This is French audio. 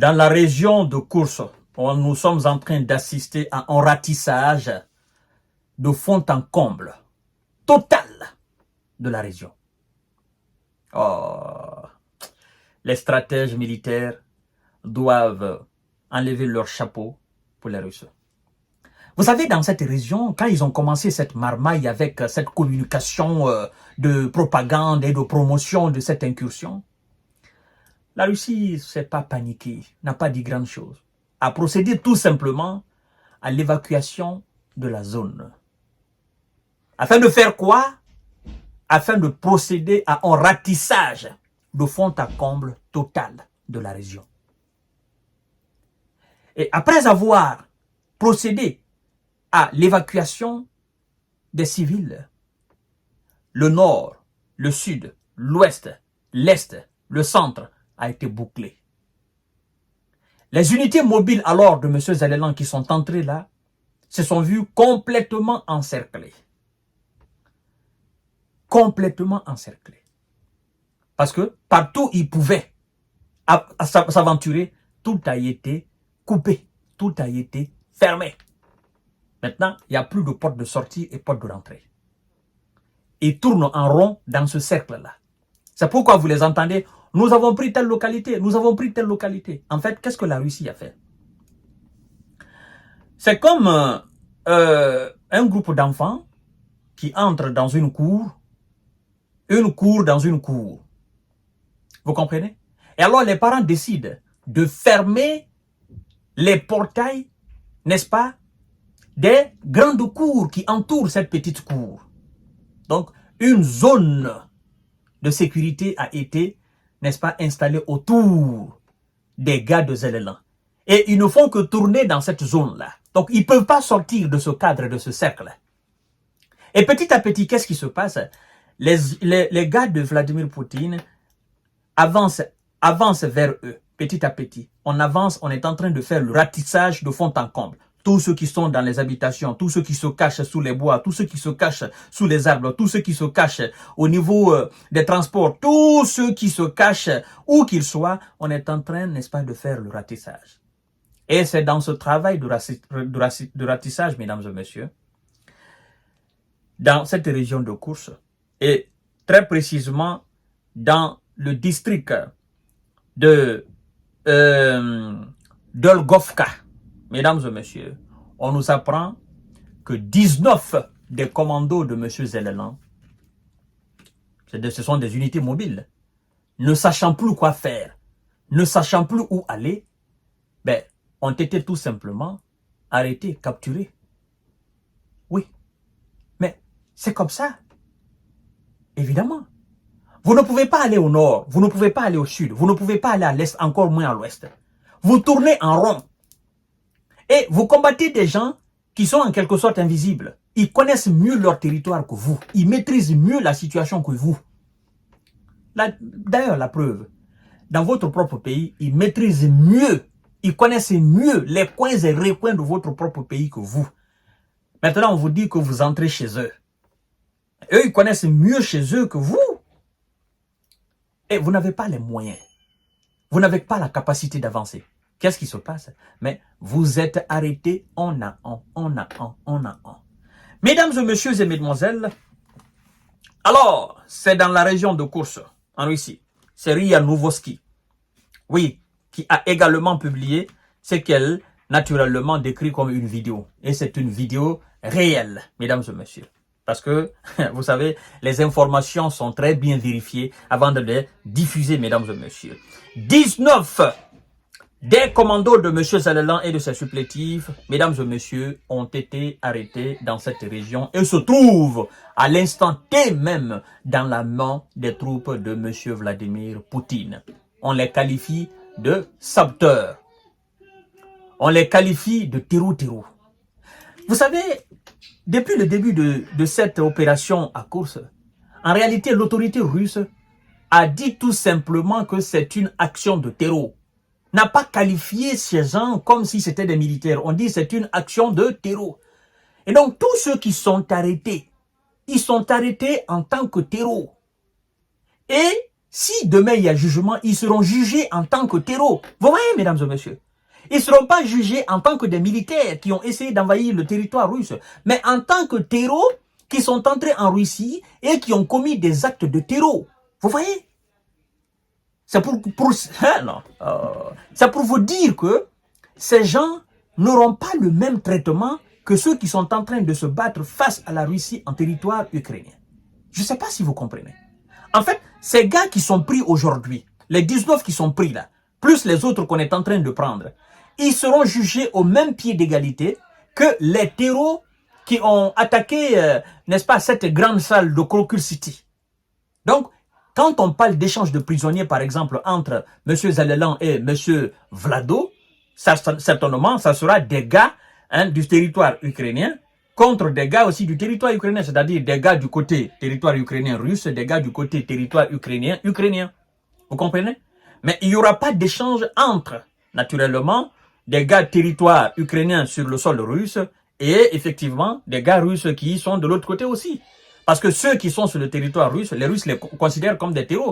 Dans la région de Koursk, nous sommes en train d'assister à un ratissage de fond en comble total de la région. Oh, les stratèges militaires doivent enlever leur chapeau pour les Russes. Vous savez, dans cette région, quand ils ont commencé cette marmaille avec cette communication de propagande et de promotion de cette incursion, la Russie ne s'est pas paniquée, n'a pas dit grand chose, a procédé tout simplement à l'évacuation de la zone. Afin de faire quoi? Afin de procéder à un ratissage de fond en comble total de la région. Et après avoir procédé à l'évacuation des civils, le nord, le sud, l'ouest, l'est, le centre a été bouclé. Les unités mobiles alors de M. Zelensky qui sont entrées là se sont vues complètement encerclées. Complètement encerclées. Parce que partout où ils pouvaient s'aventurer, tout a été coupé, tout a été fermé. Maintenant, il n'y a plus de porte de sortie et porte de rentrée. Ils tournent en rond dans ce cercle-là. C'est pourquoi vous les entendez. Nous avons pris telle localité, nous avons pris telle localité. En fait, qu'est-ce que la Russie a fait? C'est comme un groupe d'enfants qui entrent dans une cour dans une cour. Vous comprenez? Et alors les parents décident de fermer les portails, n'est-ce pas, des grandes cours qui entourent cette petite cour. Donc, une zone de sécurité a été, n'est-ce pas, installée autour des gars de Zelensky. Et ils ne font que tourner dans cette zone-là. Donc, ils ne peuvent pas sortir de ce cadre, de ce cercle. Et petit à petit, qu'est-ce qui se passe? Les gars de Vladimir Poutine avancent vers eux, petit à petit. On avance, on est en train de faire le ratissage de fond en comble. Tous ceux qui sont dans les habitations, tous ceux qui se cachent sous les bois, tous ceux qui se cachent sous les arbres, tous ceux qui se cachent au niveau des transports, tous ceux qui se cachent où qu'ils soient, on est en train, n'est-ce pas, de faire le ratissage. Et c'est dans ce travail de ratissage, mesdames et messieurs, dans cette région de Koursk, et très précisément dans le district de Dolgovka, mesdames et messieurs, on nous apprend que 19 des commandos de M. Zelensky, ce sont des unités mobiles, ne sachant plus quoi faire, ne sachant plus où aller, ben, ont été tout simplement arrêtés, capturés. Oui, mais c'est comme ça. Évidemment. Vous ne pouvez pas aller au nord, vous ne pouvez pas aller au sud, vous ne pouvez pas aller à l'est, encore moins à l'ouest. Vous tournez en rond. Et vous combattez des gens qui sont en quelque sorte invisibles. Ils connaissent mieux leur territoire que vous. Ils maîtrisent mieux la situation que vous. D'ailleurs, la preuve, dans votre propre pays, ils maîtrisent mieux, ils connaissent mieux les coins et recoins de votre propre pays que vous. Maintenant, on vous dit que vous entrez chez eux. Eux, ils connaissent mieux chez eux que vous. Et vous n'avez pas les moyens. Vous n'avez pas la capacité d'avancer. Qu'est-ce qui se passe? Mais vous êtes arrêtés en a un. Mesdames et messieurs et mesdemoiselles, alors, c'est dans la région de Koursk, en Russie. C'est Ria Novosti, oui, qui a également publié ce qu'elle, naturellement, décrit comme une vidéo. Et c'est une vidéo réelle, mesdames et messieurs. Parce que, vous savez, les informations sont très bien vérifiées avant de les diffuser, mesdames et messieurs. 19 des commandos de M. Zelensky et de ses supplétifs, mesdames et messieurs, ont été arrêtés dans cette région et se trouvent à l'instant T même dans la main des troupes de M. Vladimir Poutine. On les qualifie de saboteurs. On les qualifie de terrou-terrou. Vous savez, depuis le début de cette opération à Koursk, en réalité, l'autorité russe a dit tout simplement que c'est une action de terreau. N'a pas qualifié ces gens comme si c'était des militaires. On dit c'est une action de terreau. Et donc, tous ceux qui sont arrêtés, ils sont arrêtés en tant que terreau. Et Si demain il y a jugement, ils seront jugés en tant que terreaux. Vous voyez, mesdames et messieurs, ils ne seront pas jugés en tant que des militaires qui ont essayé d'envahir le territoire russe, mais en tant que terreaux qui sont entrés en Russie et qui ont commis des actes de terreau. Vous voyez? C'est pour vous dire que ces gens n'auront pas le même traitement que ceux qui sont en train de se battre face à la Russie en territoire ukrainien. Je ne sais pas si vous comprenez. En fait, ces gars qui sont pris aujourd'hui, les 19 qui sont pris là, plus les autres qu'on est en train de prendre, ils seront jugés au même pied d'égalité que les terreaux qui ont attaqué, n'est-ce pas, cette grande salle de Crocus City. Donc, quand on parle d'échange de prisonniers, par exemple, entre M. Zalelan et M. Vlado, certainement, ça sera des gars du territoire ukrainien contre des gars aussi du territoire ukrainien, c'est-à-dire des gars du côté territoire ukrainien russe, des gars du côté territoire ukrainien. Vous comprenez? Mais il n'y aura pas d'échange entre, naturellement, des gars territoire ukrainien sur le sol russe et effectivement des gars russes qui sont de l'autre côté aussi. Parce que ceux qui sont sur le territoire russe, les Russes les considèrent comme des terreaux.